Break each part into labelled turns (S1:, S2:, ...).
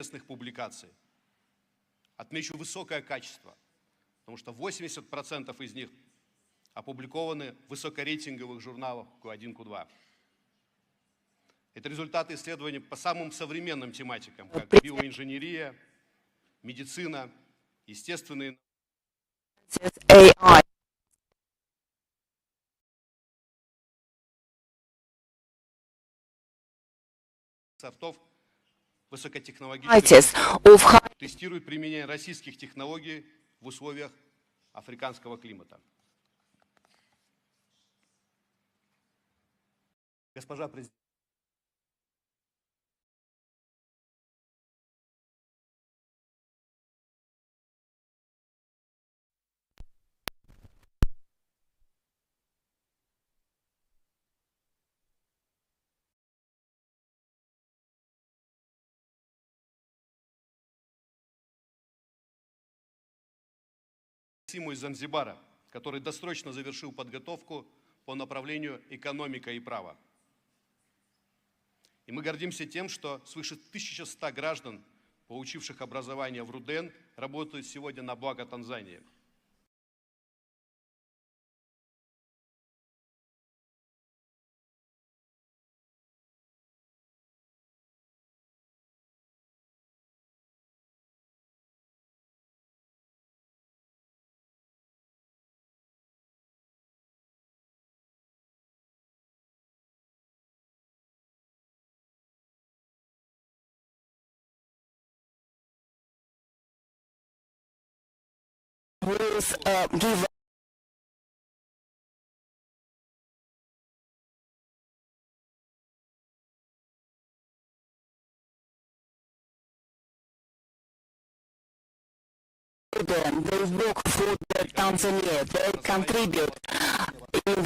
S1: публикаций. Отмечу высокое качество, потому что 80% из них опубликованы в высокорейтинговых журналах Q1, Q2. Это результаты исследований по самым современным тематикам, как биоинженерия, медицина, естественные
S2: AI.
S1: Софтов высокотехнологичных тестируют применение российских технологий в условиях африканского климата. Госпожа президент. Из Занзибара, который досрочно завершил подготовку по направлению экономика и право. И мы гордимся тем, что свыше 1100 граждан, получивших образование в РУДН, работают сегодня на благо Танзании.
S2: Give them, they work for Tanzania, they contribute in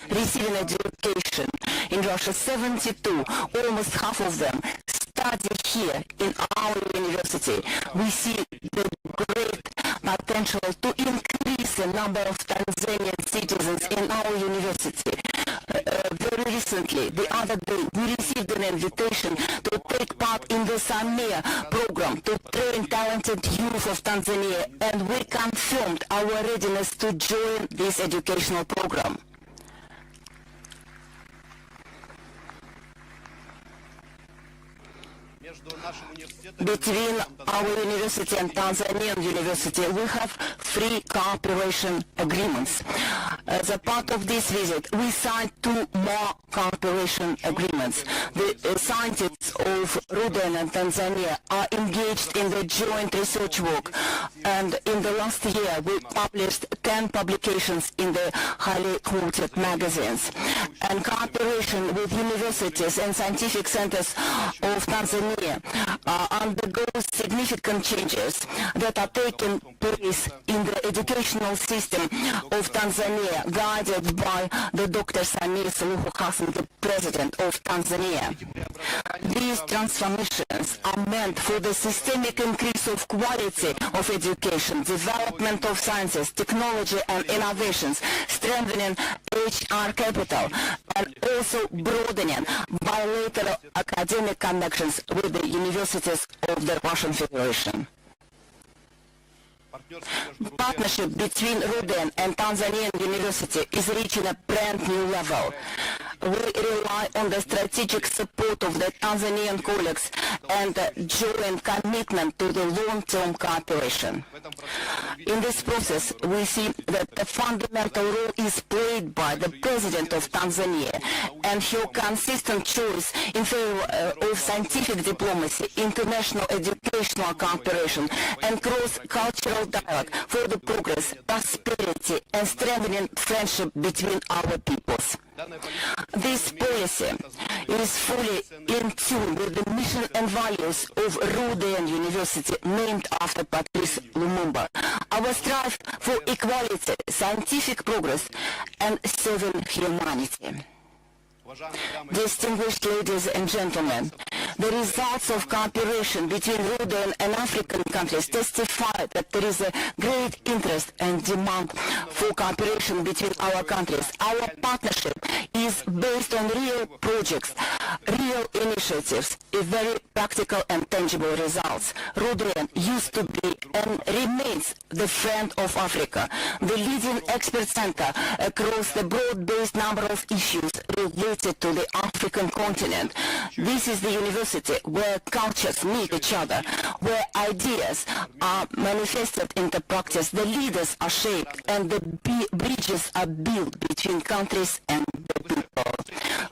S2: receiving education. In Russia, 72, almost half of them, study here in our university. We see the great potential to increase the number of Tanzanian citizens in our university. Very recently, the other day, we received an invitation to take part in the Samia program to train talented youth of Tanzania, and we confirmed our readiness to join this educational program. Between our university and Tanzanian university, we have free cooperation agreements. As a part of this visit, we signed 2 more cooperation agreements. The scientists of RUDN and Tanzania are engaged in the joint research work, and in the last year, we published 10 publications in the highly quoted magazines. And cooperation with universities and scientific centers of Tanzania undergoes significant changes that are taking place in the educational system of Tanzania, guided by the Dr. Samia Suluhu Hassan, the President of Tanzania. These transformations are meant for the systemic increase of quality of education, development of sciences, technology and innovations, strengthening HR capital, and also broadening bilateral academic connections with the universities of the Russian Federation. The partnership between RUDN and Tanzanian University is reaching a brand new level. We rely on the strategic support of the Tanzanian colleagues and joint commitment to the long-term cooperation. In this process, we see that the fundamental role is played by the President of Tanzania and her consistent choice in favor of scientific diplomacy, international educational cooperation, and cross-cultural dialogue for the progress, prosperity, and strengthening friendship between our peoples. This policy is fully in tune with the mission and values of RUDN University, named after Patrice Lumumba. Our strive for equality, scientific progress, and serving humanity. Distinguished ladies and gentlemen, the results of cooperation between Rhodean and African countries testify that there is a great interest and demand for cooperation between our countries. Our partnership is based on real projects, real initiatives, very practical and tangible results. Rhodean used to be and remains the friend of Africa, the leading expert center across the broad-based number of issues related to the African continent. This is the university where cultures meet each other, where ideas are manifested into practice, the leaders are shaped, and the bridges are built between countries and the people.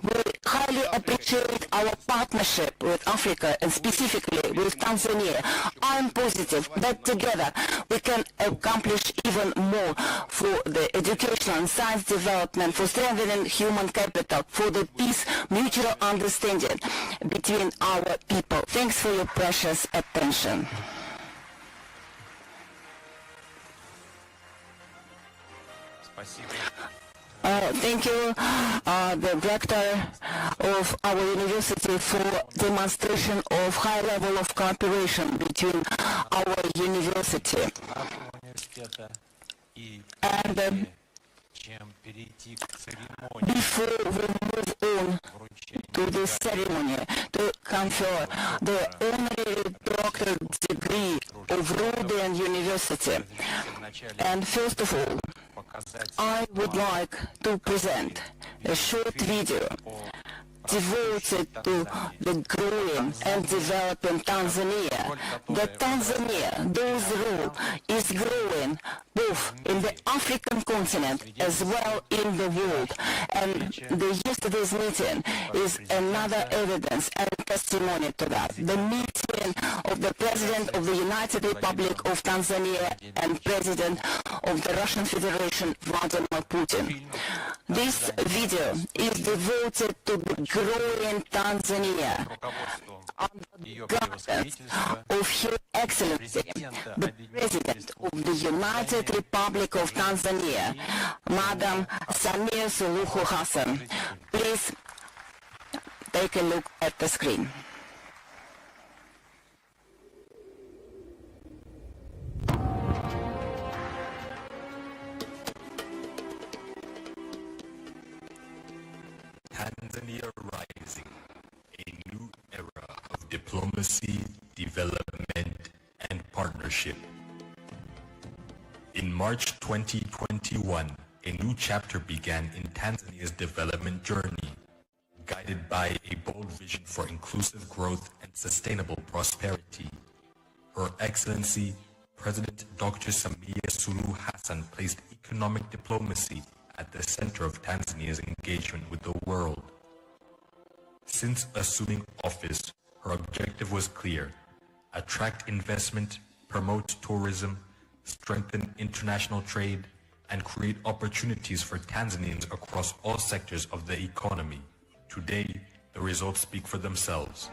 S2: We highly appreciate our partnership with Africa and specifically with Tanzania. I am positive that together we can accomplish even more for the educational and science development, for strengthening human capital, for the peace, mutual understanding between our people. Thanks for your precious attention. Thank you, the director of our university, for demonstration of high level of cooperation between our university. And before we move on to the ceremony to confer the honorary doctorate degree of Rhodean University, and first of all, I would like to present a short video devoted to the growing and developing Tanzania. The Tanzania, whose role is growing both in the African continent as well in the world. And yesterday's meeting is another evidence and testimony to that. The meeting of the President of the United Republic of Tanzania and President of the Russian Federation, Vladimir Putin. This video is devoted to the growing Tanzania under the guidance of Her Excellency, the President of the United Republic of Tanzania, Madam Samia Suluhu Hassan. Please take a look at the screen.
S3: Tanzania rising, a new era of diplomacy, development, and partnership. In March 2021, a new chapter began in Tanzania's development journey, guided by a bold vision for inclusive growth and sustainable prosperity. Her Excellency, President Dr. Samia Suluhu Hassan placed economic diplomacy at the center of Tanzania's engagement with the world. Since assuming office, her objective was clear: attract investment, promote tourism, strengthen international trade, and create opportunities for Tanzanians across all sectors of the economy. Today, the results speak for themselves.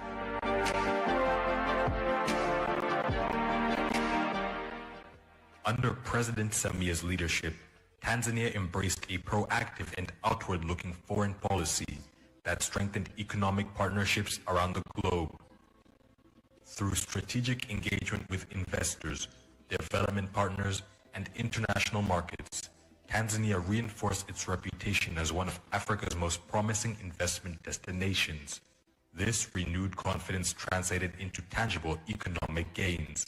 S3: Under President Samia's leadership, Tanzania embraced a proactive and outward-looking foreign policy that strengthened economic partnerships around the globe. Through strategic engagement with investors, development partners, and international markets, Tanzania reinforced its reputation as one of Africa's most promising investment destinations. This renewed confidence translated into tangible economic gains.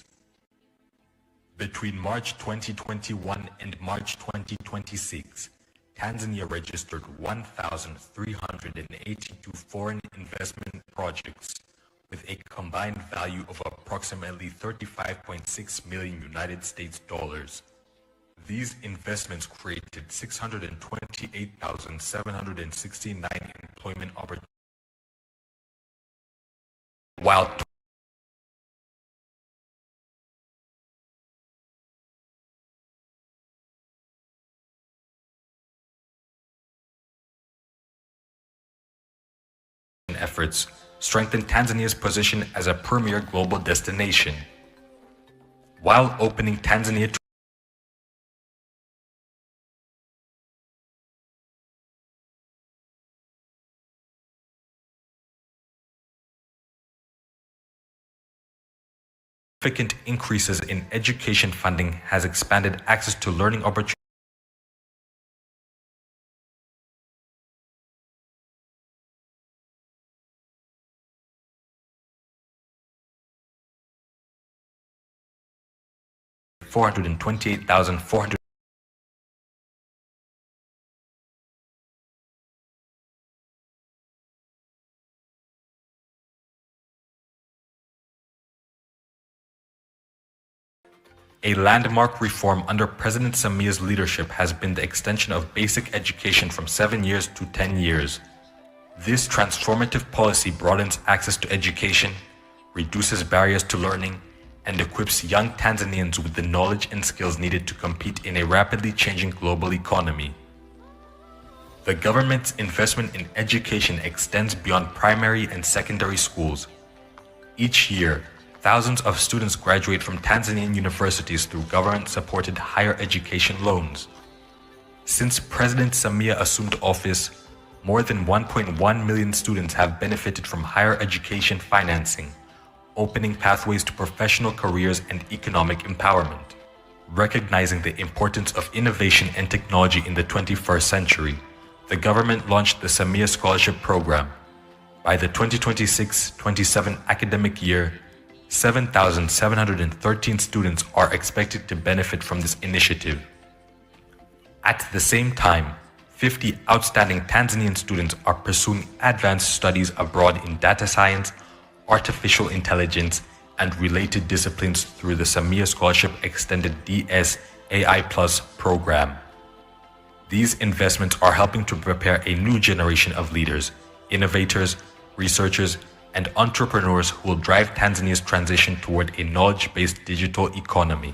S3: Between March 2021 and March 2026, Tanzania registered 1,382 foreign investment projects with a combined value of approximately $35.6 million United States dollars. These investments created 628,769 employment opportunities, while efforts strengthen Tanzania's position as a premier global destination. While opening Tanzania to significant increases in education funding has expanded access to learning opportunities. $428,400. A landmark reform under President Samia's leadership has been the extension of basic education from 7 years to 10 years. This transformative policy broadens access to education, reduces barriers to learning, and equips young Tanzanians with the knowledge and skills needed to compete in a rapidly changing global economy. The government's investment in education extends beyond primary and secondary schools. Each year, thousands of students graduate from Tanzanian universities through government-supported higher education loans. Since President Samia assumed office, more than 1.1 million students have benefited from higher education financing, opening pathways to professional careers and economic empowerment. Recognizing the importance of innovation and technology in the 21st century, the government launched the Samia Scholarship Program. By the 2026-27 academic year, 7,713 students are expected to benefit from this initiative. At the same time, 50 outstanding Tanzanian students are pursuing advanced studies abroad in data science, artificial intelligence, and related disciplines through the Samia Scholarship Extended DS AI Plus program. These investments are helping to prepare a new generation of leaders, innovators, researchers, and entrepreneurs who will drive Tanzania's transition toward a knowledge-based digital economy.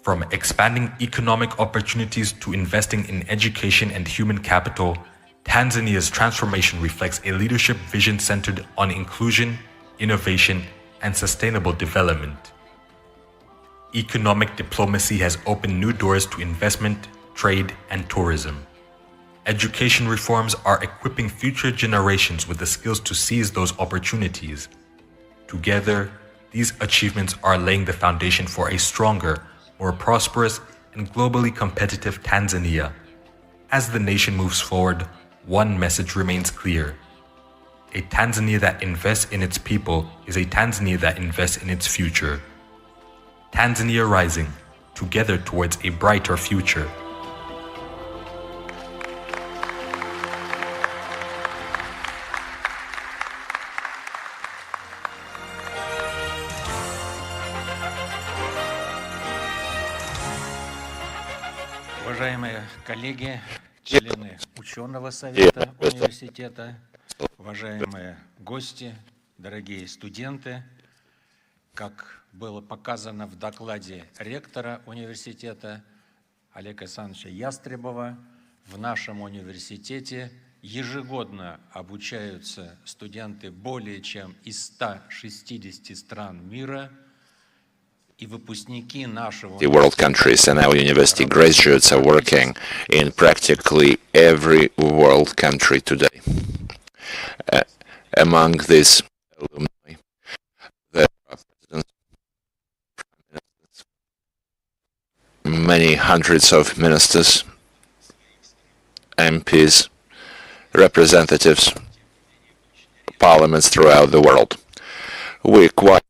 S3: From expanding economic opportunities to investing in education and human capital, Tanzania's transformation reflects a leadership vision centered on inclusion, innovation, and sustainable development. Economic diplomacy has opened new doors to investment, trade, and tourism. Education reforms are equipping future generations with the skills to seize those opportunities. Together, these achievements are laying the foundation for a stronger, more prosperous, and globally competitive Tanzania. As the nation moves forward, one message remains clear. A Tanzania that invests in its people is a Tanzania that invests in its future. Tanzania rising, together towards a brighter future.
S4: Уважаемые коллеги, члены ученого совета университета, уважаемые гости, дорогие студенты, как было показано в докладе ректора университета Олега Александровича Ястребова, в нашем университете ежегодно обучаются студенты более чем из 160 стран мира.
S5: The world countries, and our university graduates are working in practically every world country today. Among these alumni, there are presidents, prime ministers, many hundreds of ministers, MPs, representatives, parliaments throughout the world. We quite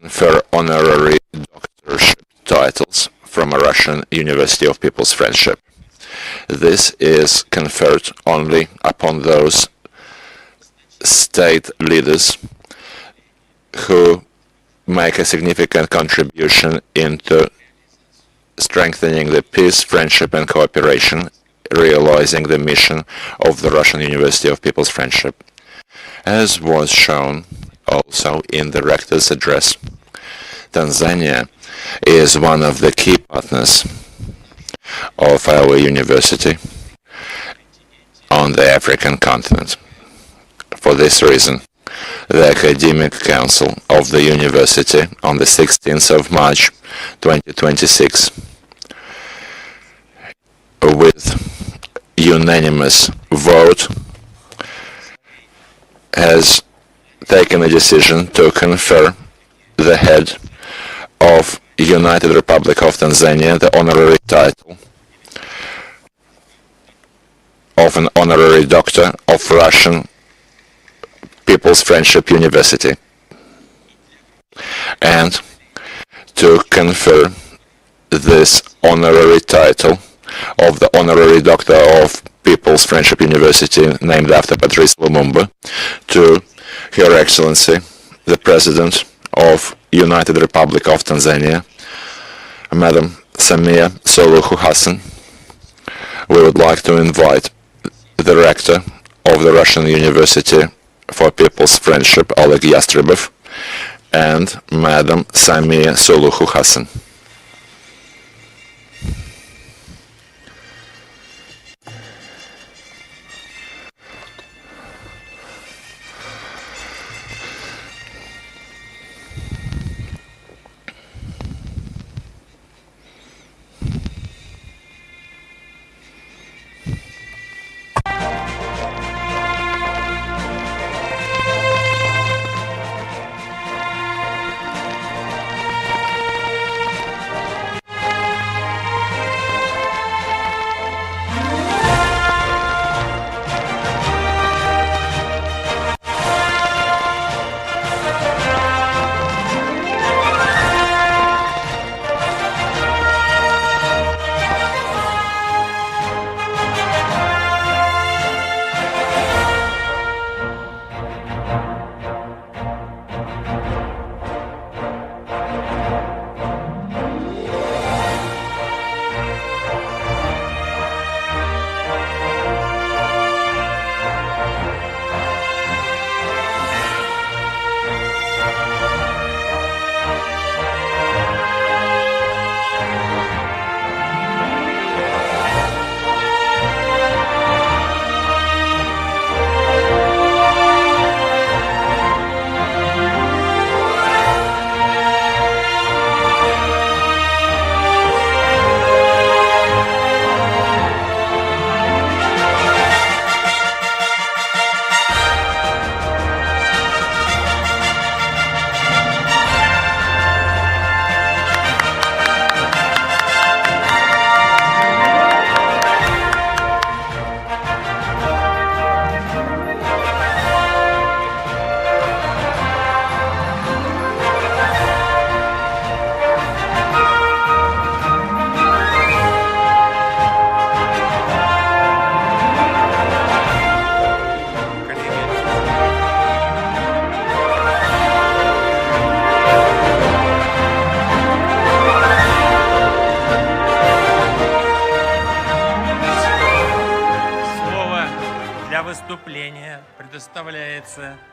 S5: confer honorary doctorship titles from a Russian University of People's Friendship. This is conferred only upon those state leaders who make a significant contribution into strengthening the peace, friendship, and cooperation, realizing the mission of the Russian University of People's Friendship. As was shown also in the rector's address, Tanzania is one of the key partners of our university on the African continent. For this reason, the Academic Council of the University on the 16th of March 2026, with unanimous vote, has taken a decision to confer the head of United Republic of Tanzania the honorary title of an honorary doctor of Russian People's Friendship University, and to confer this honorary title of the honorary doctor of People's Friendship University named after Patrice Lumumba to Her Excellency the President of United Republic of Tanzania, Madam Samia Suluhu Hassan. We would like to invite the rector of the Russian University for People's Friendship, Oleg Yastrебov, and Madam Samia Suluhu Hassan.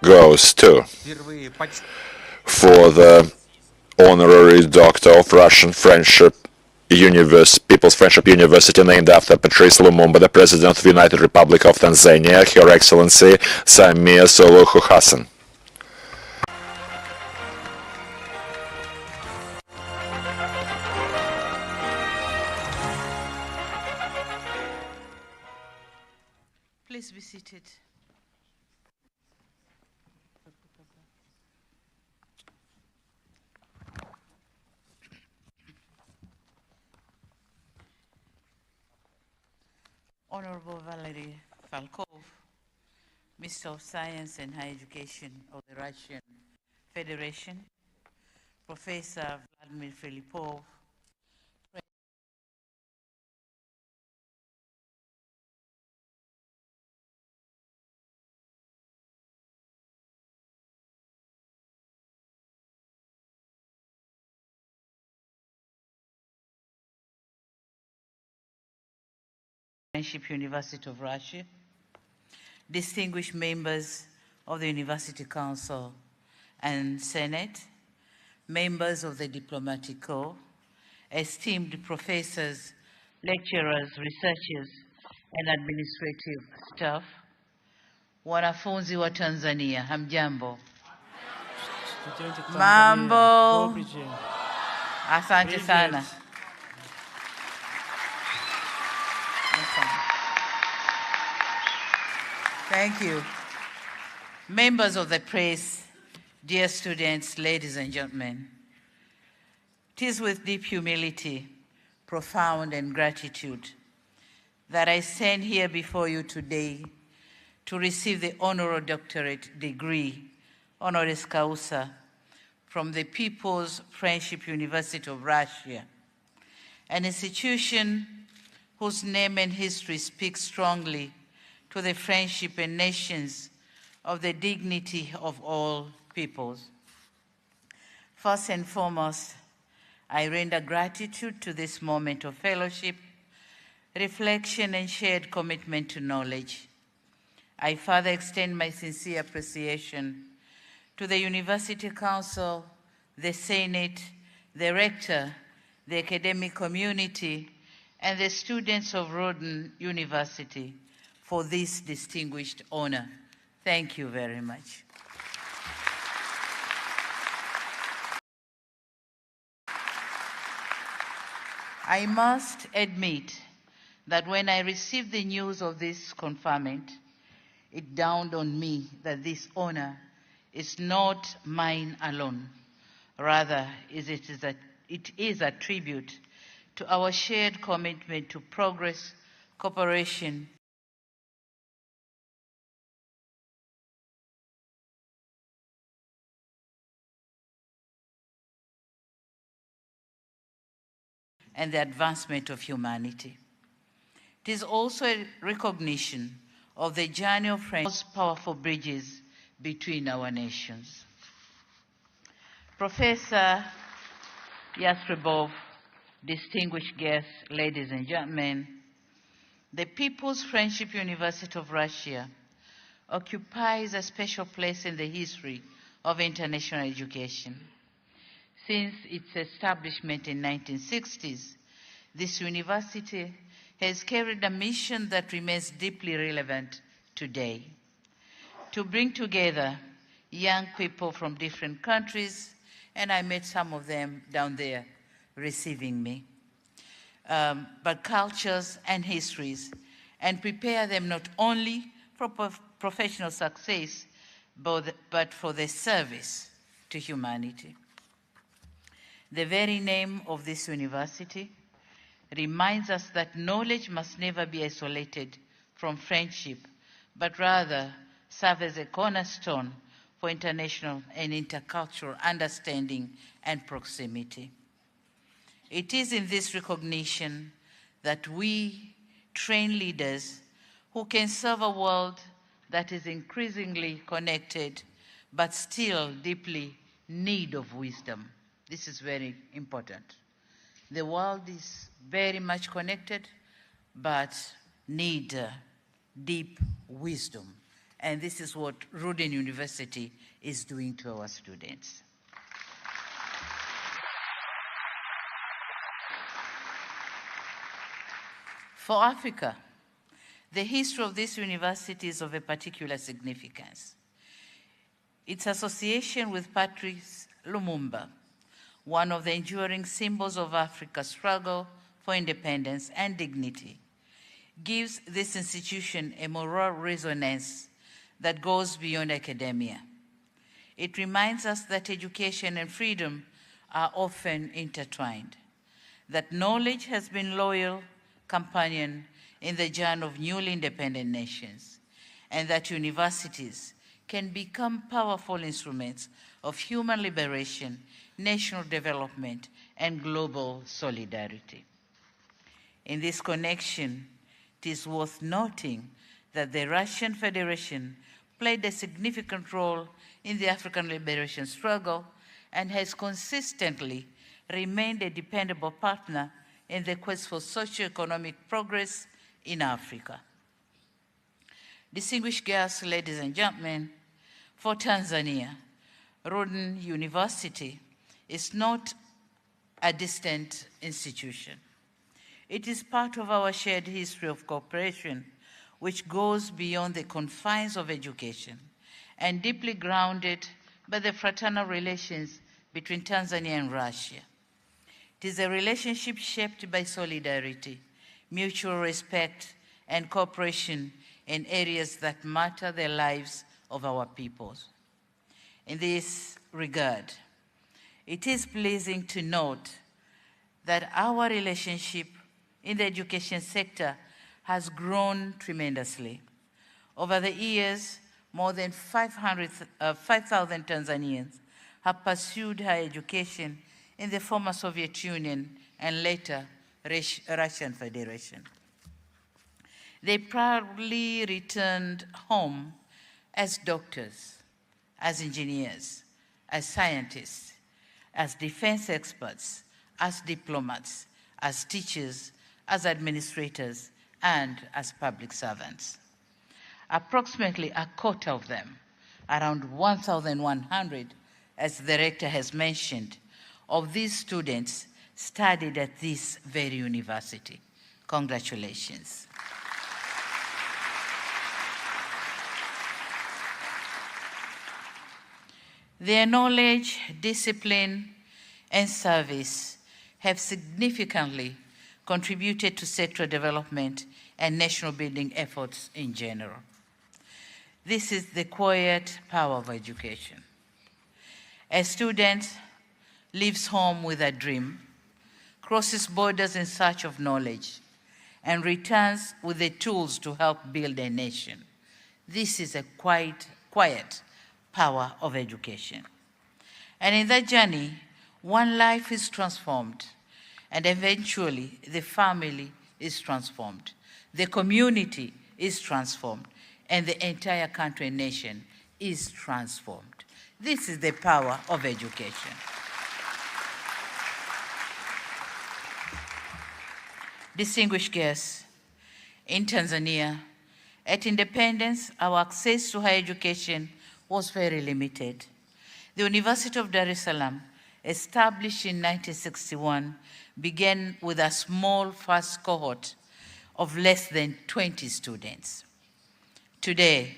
S5: Goes to for the honorary doctor of Russian Friendship People's Friendship University named after Patrice Lumumba, the President of the United Republic of Tanzania, Her Excellency Samia Suluhu Hassan.
S6: Please be seated. Honorable Valery Falkov, Minister of Science and Higher Education of the Russian Federation, Professor Vladimir Filipov, Friendship University of Russia, distinguished members of the University Council and Senate, members of the Diplomatic Corps, esteemed professors, lecturers, researchers, and administrative staff, wanafunzi wa Tanzania, hamjambo. Mambo. Asante sana. Thank you. Members of the press, Dear students, ladies and gentlemen, it is with deep humility, profound and gratitude that I stand here before you today to receive the honorary doctorate degree, honoris causa, from the People's Friendship University of Russia, an institution whose name and history speak strongly to the friendship and nations of the dignity of all peoples. First and foremost, I render gratitude to this moment of fellowship, reflection, and shared commitment to knowledge. I further extend my sincere appreciation to the University Council, the Senate, the Rector, the academic community, and the students of Rhoden University for this distinguished honor. Thank you very much. I must admit that when I received the news of this conferment, it dawned on me that this honor is not mine alone. Rather, it is a tribute to our shared commitment to progress, cooperation, and the advancement of humanity. It is also a recognition of the journey of friendship, most powerful bridges between our nations. Professor Yastrebov, distinguished guests, ladies and gentlemen, the People's Friendship University of Russia occupies a special place in the history of international education. Since its establishment in the 1960s, this university has carried a mission that remains deeply relevant today: to bring together young people from different countries, and I met some of them down there receiving me, but cultures and histories, and prepare them not only for professional success, but for their service to humanity. The very name of this university reminds us that knowledge must never be isolated from friendship, but rather serve as a cornerstone for international and intercultural understanding and proximity. It is in this recognition that we train leaders who can serve a world that is increasingly connected, but still deeply in need of wisdom. This is very important. The world is very much connected, but need deep wisdom. And this is what Rhoden University is doing to our students. For Africa, the history of this university is of a particular significance. Its association with Patrice Lumumba, one of the enduring symbols of Africa's struggle for independence and dignity, gives this institution a moral resonance that goes beyond academia. It reminds us that education and freedom are often intertwined, that knowledge has been loyal companion in the journey of newly independent nations, and that universities can become powerful instruments of human liberation, national development, and global solidarity. In this connection, it is worth noting that the Russian Federation played a significant role in the African liberation struggle and has consistently remained a dependable partner in the quest for socio-economic progress in Africa. Distinguished guests, ladies and gentlemen, for Tanzania, Rhoden University is not a distant institution. It is part of our shared history of cooperation, which goes beyond the confines of education and deeply grounded by the fraternal relations between Tanzania and Russia. It is a relationship shaped by solidarity, mutual respect, and cooperation in areas that matter the lives of our peoples. In this regard, it is pleasing to note that our relationship in the education sector has grown tremendously. Over the years, more than 5,000 Tanzanians have pursued higher education in the former Soviet Union and later Russian Federation. They proudly returned home as doctors, as engineers, as scientists, as defense experts, as diplomats, as teachers, as administrators, and as public servants. Approximately a quarter of them, around 1,100, as the rector has mentioned, of these students studied at this very university. Congratulations. Their knowledge, discipline, and service have significantly contributed to sectoral development and national building efforts in general. This is the quiet power of education. A student leaves home with a dream, crosses borders in search of knowledge, and returns with the tools to help build a nation. This is a quiet power of education. And in that journey, one life is transformed, and eventually the family is transformed, the community is transformed, and the entire country and nation is transformed. This is the power of education. Distinguished guests, in Tanzania, at independence, our access to higher education was very limited. The University of Dar es Salaam, established in 1961, began with a small first cohort of less than 20 students. Today,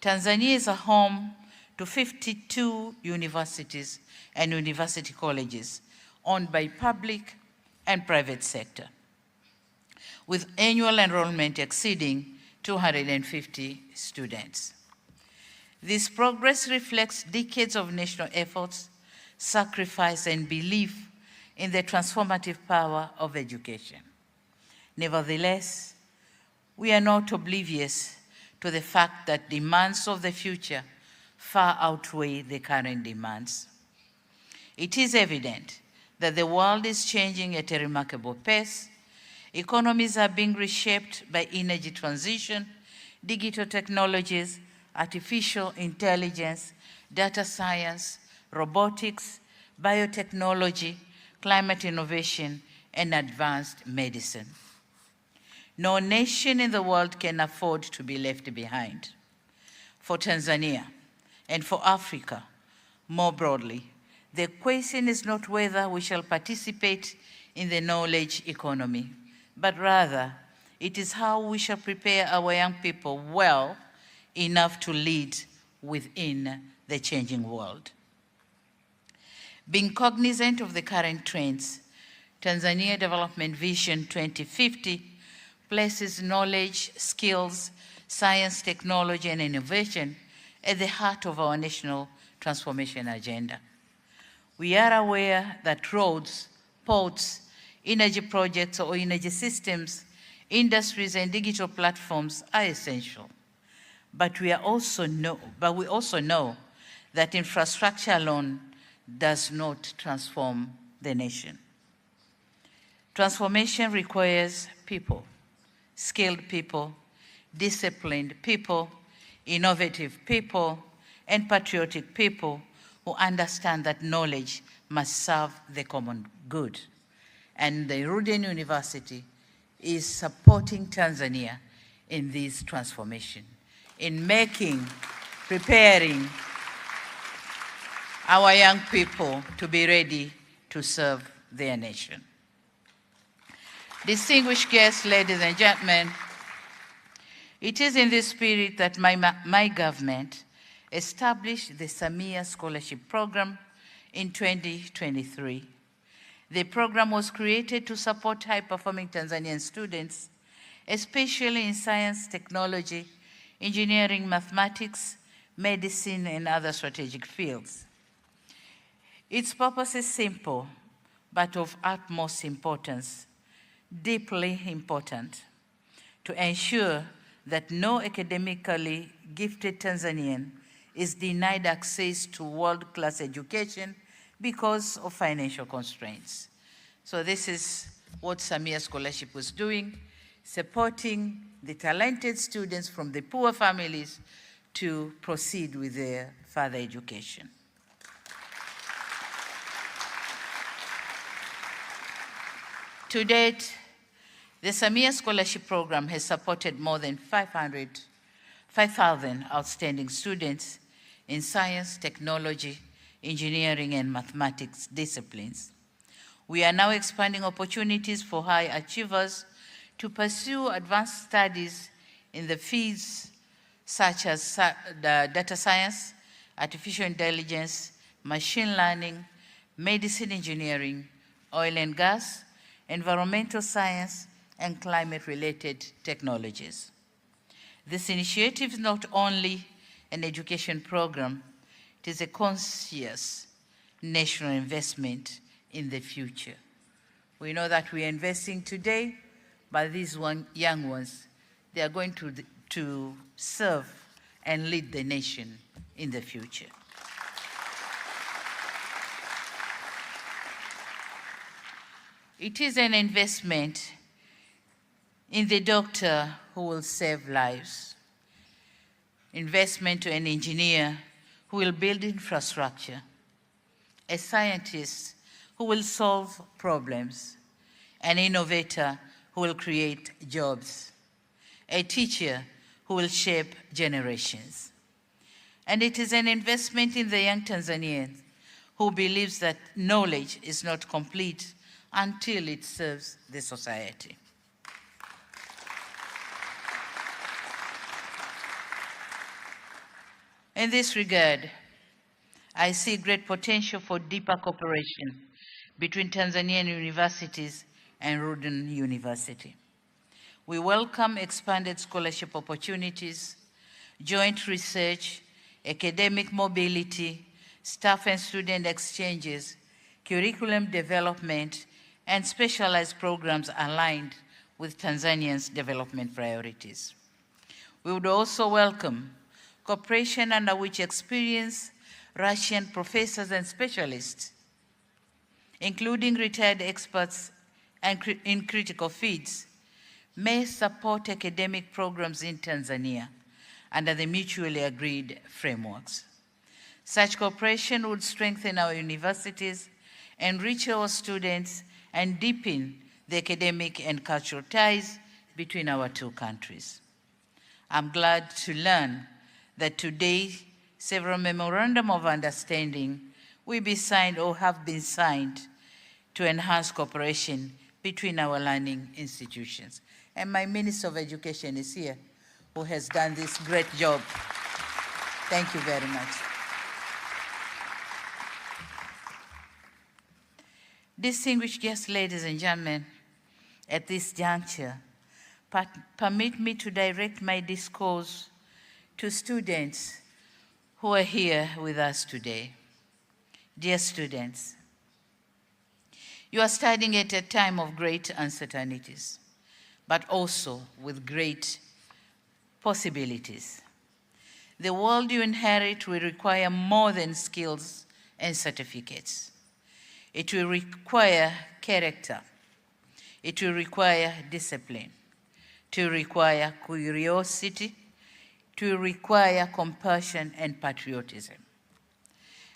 S6: Tanzania is a home to 52 universities and university colleges owned by public and private sector, with annual enrollment exceeding 250 students. This progress reflects decades of national efforts, sacrifice, and belief in the transformative power of education. Nevertheless, we are not oblivious to the fact that demands of the future far outweigh the current demands. It is evident that the world is changing at a remarkable pace. Economies are being reshaped by energy transition, digital technologies, artificial intelligence, data science, robotics, biotechnology, climate innovation, and advanced medicine. No nation in the world can afford to be left behind. For Tanzania and for Africa more broadly, the question is not whether we shall participate in the knowledge economy, but rather it is how we shall prepare our young people well enough to lead within the changing world. Being cognizant of the current trends, Tanzania Development Vision 2050 places knowledge, skills, science, technology, and innovation at the heart of our national transformation agenda. We are aware that roads, ports, energy projects or energy systems, industries, and digital platforms are essential. But we also know that infrastructure alone does not transform the nation. Transformation requires people, skilled people, disciplined people, innovative people, and patriotic people who understand that knowledge must serve the common good. And the Ruden University is supporting Tanzania in this transformation, in preparing our young people to be ready to serve their nation. Distinguished guests, ladies and gentlemen, it is in this spirit that my government established the Samia Scholarship Program in 2023. The program was created to support high-performing Tanzanian students, especially in science, technology, engineering, mathematics, medicine, and other strategic fields. Its purpose is simple, but of utmost importance, deeply important, to ensure that no academically gifted Tanzanian is denied access to world-class education because of financial constraints. So this is what Samia Scholarship was doing, supporting the talented students from the poor families to proceed with their further education. To date, the Samia Scholarship Program has supported more than 5,000 outstanding students in science, technology, engineering, and mathematics disciplines. We are now expanding opportunities for high achievers to pursue advanced studies in the fields such as data science, artificial intelligence, machine learning, medicine engineering, oil and gas, environmental science, and climate-related technologies. This initiative is not only an education program, it is a conscious national investment in the future. We know that we are investing today, but these young ones, they are going to serve and lead the nation in the future. It is an investment in the doctor who will save lives, investment to an engineer who will build infrastructure, a scientist who will solve problems, an innovator who will create jobs, a teacher who will shape generations. And it is an investment in the young Tanzanian who believes that knowledge is not complete until it serves the society. In this regard, I see great potential for deeper cooperation between Tanzanian universities and Rhoden University. We welcome expanded scholarship opportunities, joint research, academic mobility, staff and student exchanges, curriculum development, and specialized programs aligned with Tanzania's development priorities. We would also welcome cooperation under which experienced Russian professors and specialists, including retired experts in critical fields, may support academic programs in Tanzania under the mutually agreed frameworks. Such cooperation would strengthen our universities, enrich our students, and deepen the academic and cultural ties between our two countries. I'm glad to learn that today several memorandum of understanding will be signed or have been signed to enhance cooperation between our learning institutions. And my Minister of Education is here, who has done this great job. Thank you very much. Distinguished guests, ladies and gentlemen, at this juncture, permit me to direct my discourse to students who are here with us today. Dear students, you are studying at a time of great uncertainties, but also with great possibilities. The world you inherit will require more than skills and certificates. It will require character. It will require discipline. It will require curiosity. It will require compassion and patriotism.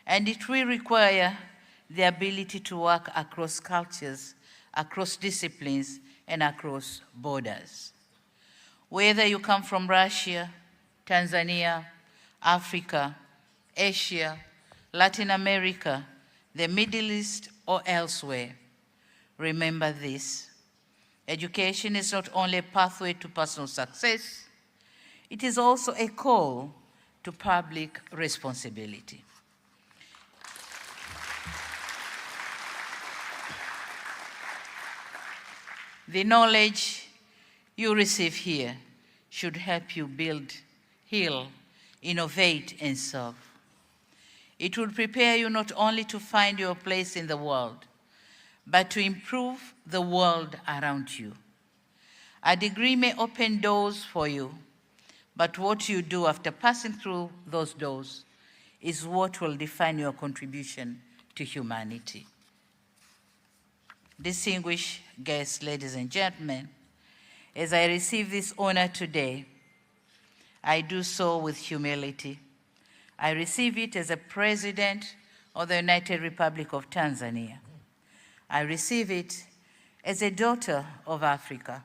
S6: And it will require the ability to work across cultures, across disciplines, and across borders. Whether you come from Russia, Tanzania, Africa, Asia, Latin America, the Middle East, or elsewhere, remember this: education is not only a pathway to personal success, it is also a call to public responsibility. The knowledge you receive here should help you build, heal, innovate, and serve. It will prepare you not only to find your place in the world, but to improve the world around you. A degree may open doors for you, but what you do after passing through those doors is what will define your contribution to humanity. Distinguished guests, ladies and gentlemen, as I receive this honor today, I do so with humility. I receive it as a President of the United Republic of Tanzania. I receive it as a daughter of Africa.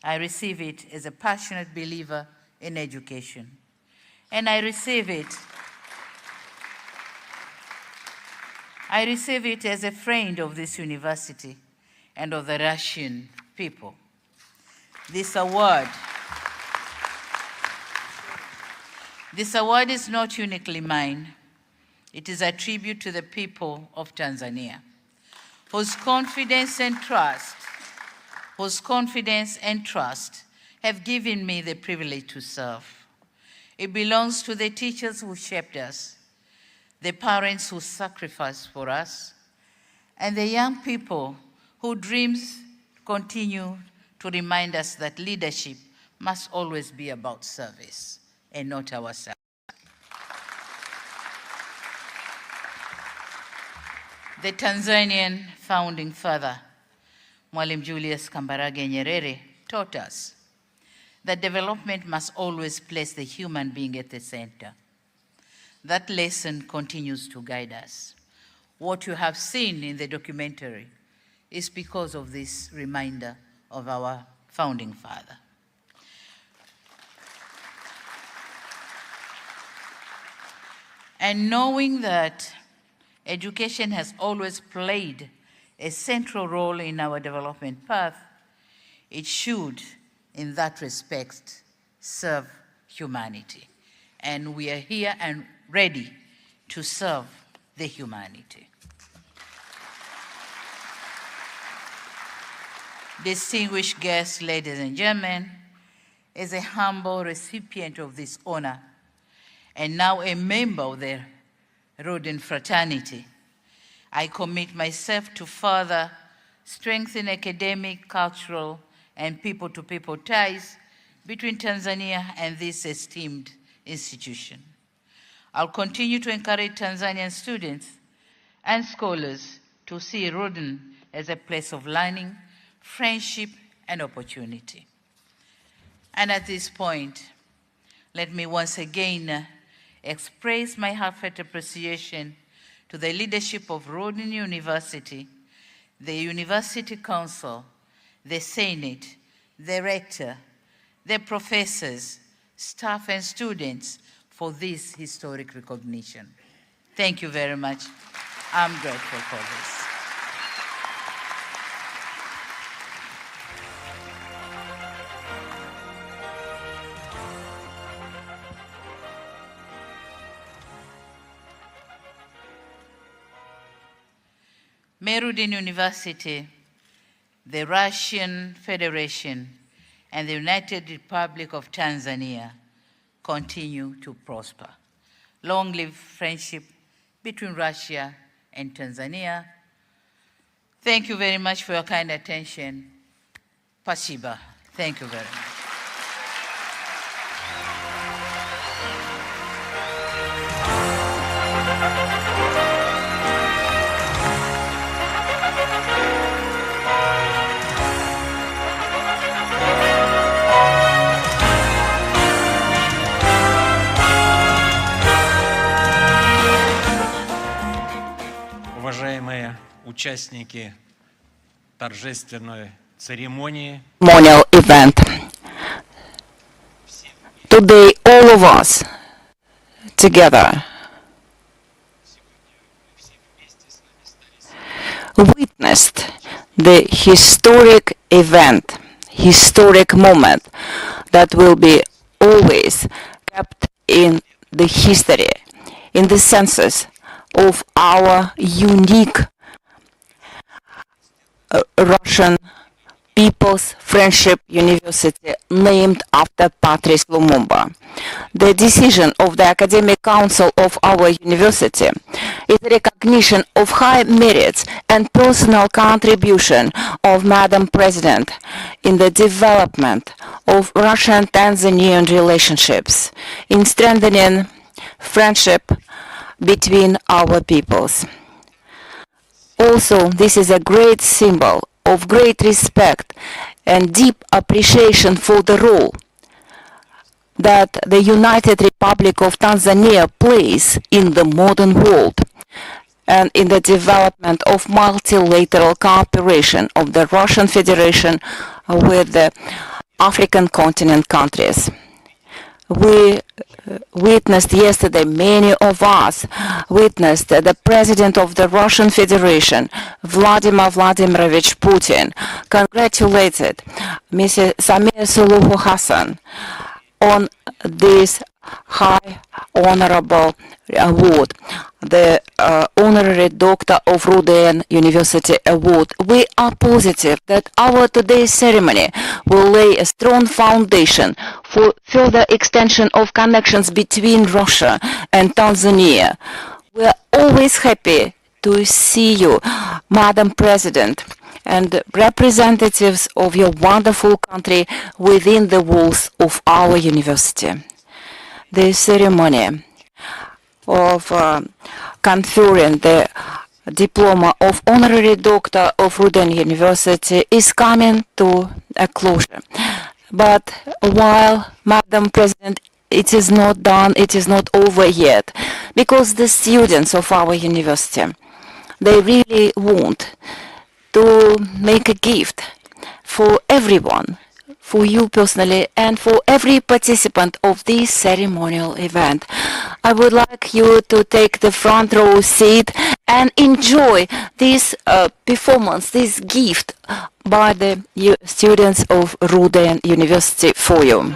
S6: I receive it as a passionate believer in education. And I receive it as a friend of this university and of the Russian people. This award is not uniquely mine. It is a tribute to the people of Tanzania, whose confidence and trust have given me the privilege to serve. It belongs to the teachers who shaped us, the parents who sacrificed for us, and the young people whose dreams continue to remind us that leadership must always be about service and not ourselves. The Tanzanian founding father, Mwalimu Julius Kambarage Nyerere, taught us that development must always place the human being at the center. That lesson continues to guide us. What you have seen in the documentary is because of this reminder of our founding father. And knowing that education has always played a central role in our development path, it should, in that respect, serve humanity. And we are here and ready to serve the humanity. Distinguished guests, ladies and gentlemen, as a humble recipient of this honor, and now a member of the Rhoden fraternity, I commit myself to further strengthen academic, cultural, and people-to-people ties between Tanzania and this esteemed institution. I'll continue to encourage Tanzanian students and scholars to see Rhoden as a place of learning, friendship, and opportunity. And at this point, let me once again express my heartfelt appreciation to the leadership of Rhoden University, the University Council, the Senate, the Rector, the professors, staff, and students for this historic recognition. Thank you very much. I'm grateful for this. Rhoden University, the Russian Federation, and the United Republic of Tanzania continue to prosper. Long live friendship between Russia and Tanzania. Thank you very much for your kind attention. Spasiba. Thank you very much.
S4: Уважаемые участники торжественной церемонии,
S2: Ceremonial event. Today, all of us together witnessed the historic event, historic moment that will be always kept in the history, in the census of our unique Russian People's Friendship University named after Patrice Lumumba. The decision of the Academic Council of our university is a recognition of high merits and personal contribution of Madam President in the development of Russian-Tanzanian relationships, in strengthening friendship between our peoples. Also, this is a great symbol of great respect and deep appreciation for the role that the United Republic of Tanzania plays in the modern world and in the development of multilateral cooperation of the Russian Federation with the African continent countries. We witnessed yesterday, many of us witnessed the President of the Russian Federation, Vladimir Vladimirovich Putin, congratulated Mrs. Samia Suluhu Hassan on this high honorable award, the Honorary Doctor of Rudan University Award. We are positive that our today's ceremony will lay a strong foundation for further extension of connections between Russia and Tanzania. We are always happy to see you, Madam President, and representatives of your wonderful country within the walls of our university. The ceremony of conferring the diploma of Honorary Doctor of Rudan University is coming to a closure. But while, Madam President, it is not done, it is not over yet, because the students of our university, they really want to make a gift for everyone, for you personally, and for every participant of this ceremonial event. I would like you to take the front row seat and enjoy this performance, this gift by the students of Rudan University for you.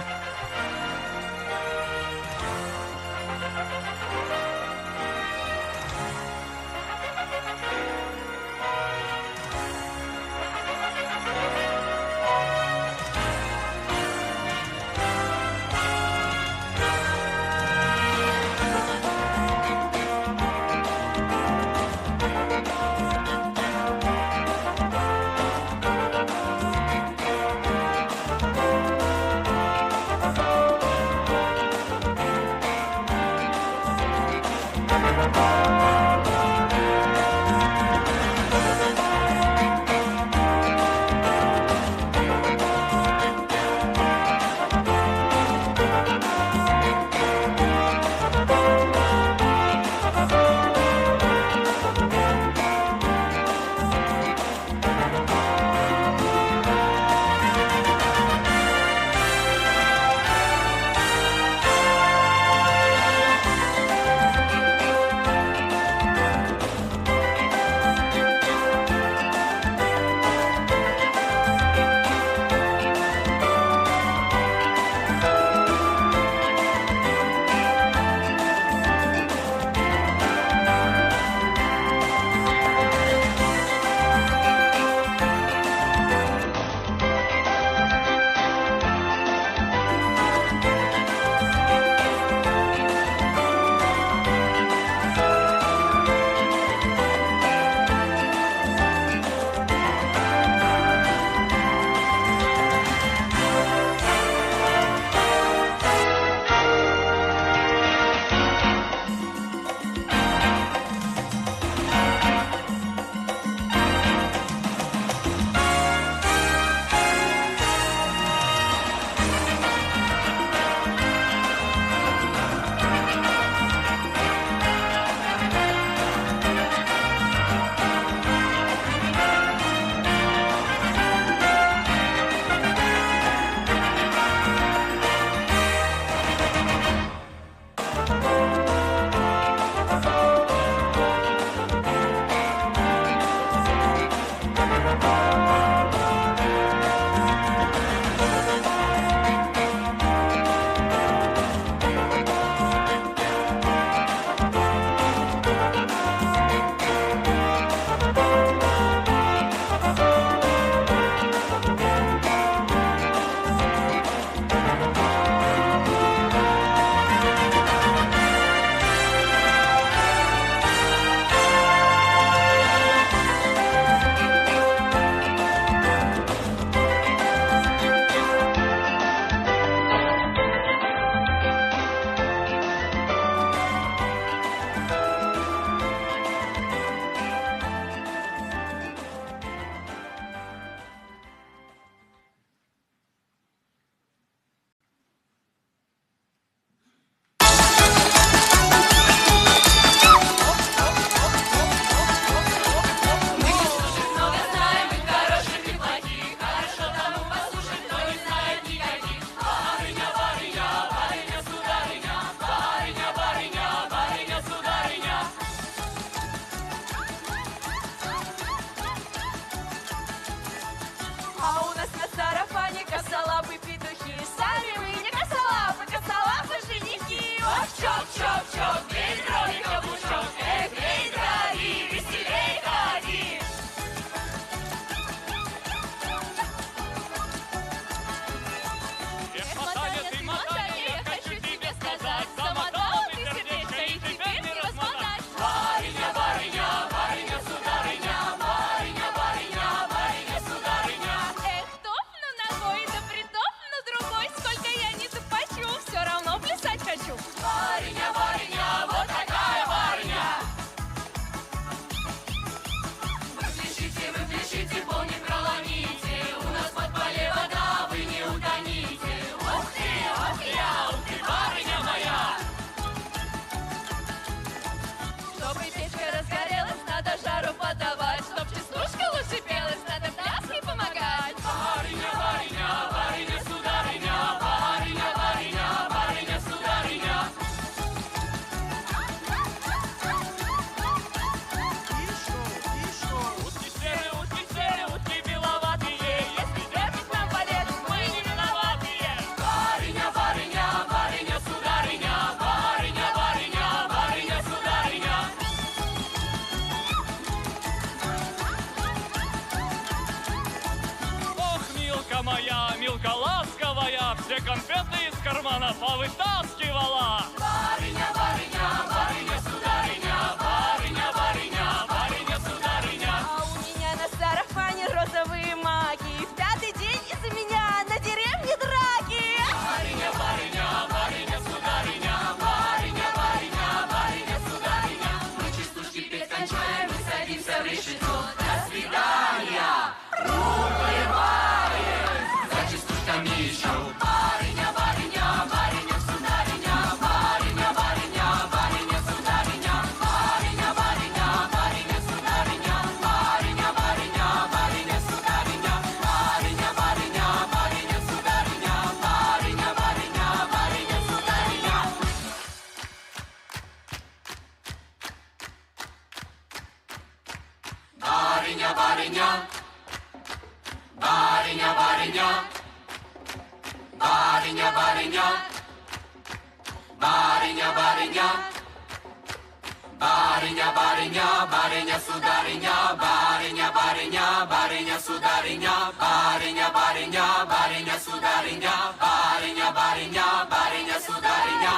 S7: все конфеты из кармана повытаскивала. Барыня, барыня, барыня, сударыня, барыня, барыня, барыня, сударыня.
S8: А у меня на сарафане розовые маки. В пятый день из-за меня на деревне драки.
S7: Барыня, барыня, барыня, сударыня, барыня, барыня, барыня, сударыня. Мы частушки петь кончаем и садимся в решето. До свидания. Улыбаясь, за частушками еще. Барыня, барыня, барыня, сударыня, барыня, барыня, барыня, сударыня, барыня, барыня, барыня, сударыня, барыня, барыня, барыня, сударыня, барыня, барыня, барыня, сударыня, барыня, барыня, барыня, сударыня. Барыня, барыня, барыня, барыня, барыня, барыня, барыня, барыня, барыня, барыня, барыня, сударыня, барыня, барыня, барыня, сударыня, барыня, барыня, барыня, сударыня, барыня, барыня, барыня, сударыня.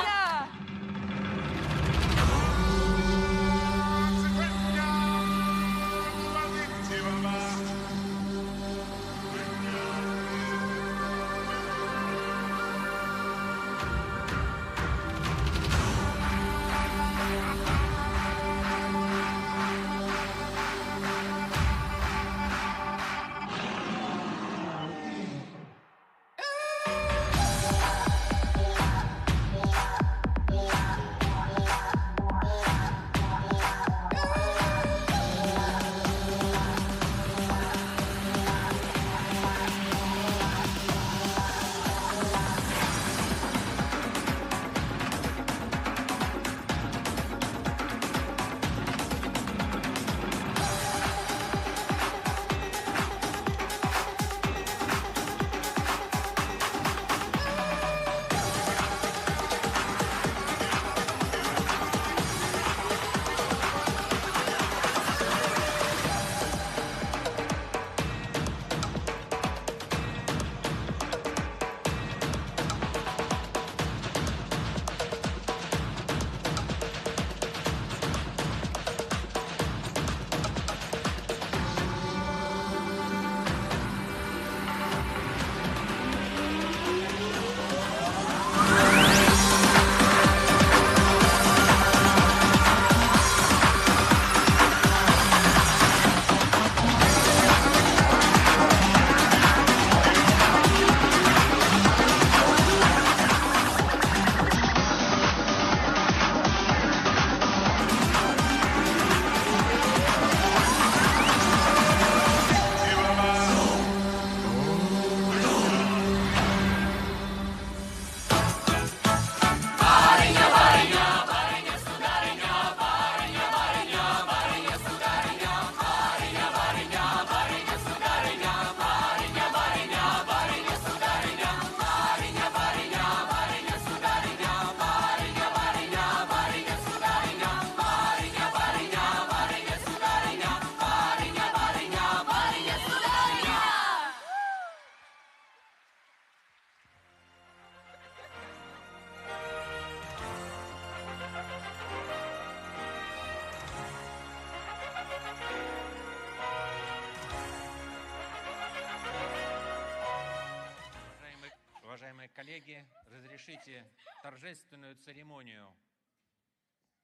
S4: Уважаемые коллеги, разрешите торжественную церемонию,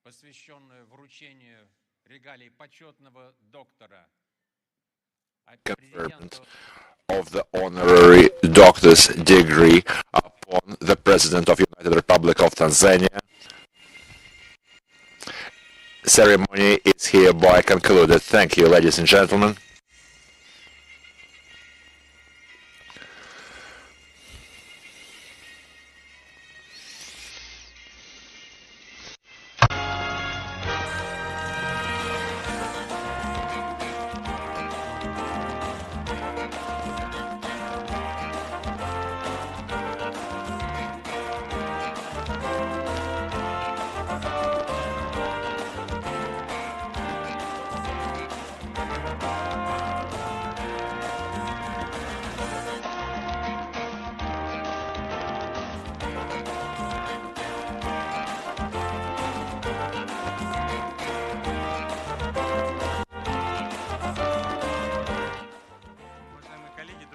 S4: посвященную вручению регалий почетного доктора от президента
S5: of the honorary doctor's degree upon the President of United Republic of Tanzania. Ceremony is hereby concluded. Thank you, ladies and gentlemen.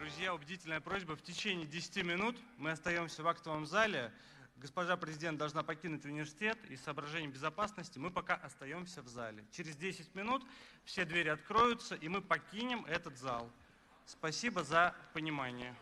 S9: Друзья, убедительная просьба. В течение 10 минут мы остаемся в актовом зале. Госпожа президент должна покинуть университет. Из соображений безопасности мы пока остаемся в зале. Через 10 минут все двери откроются, и мы покинем этот зал. Спасибо за понимание.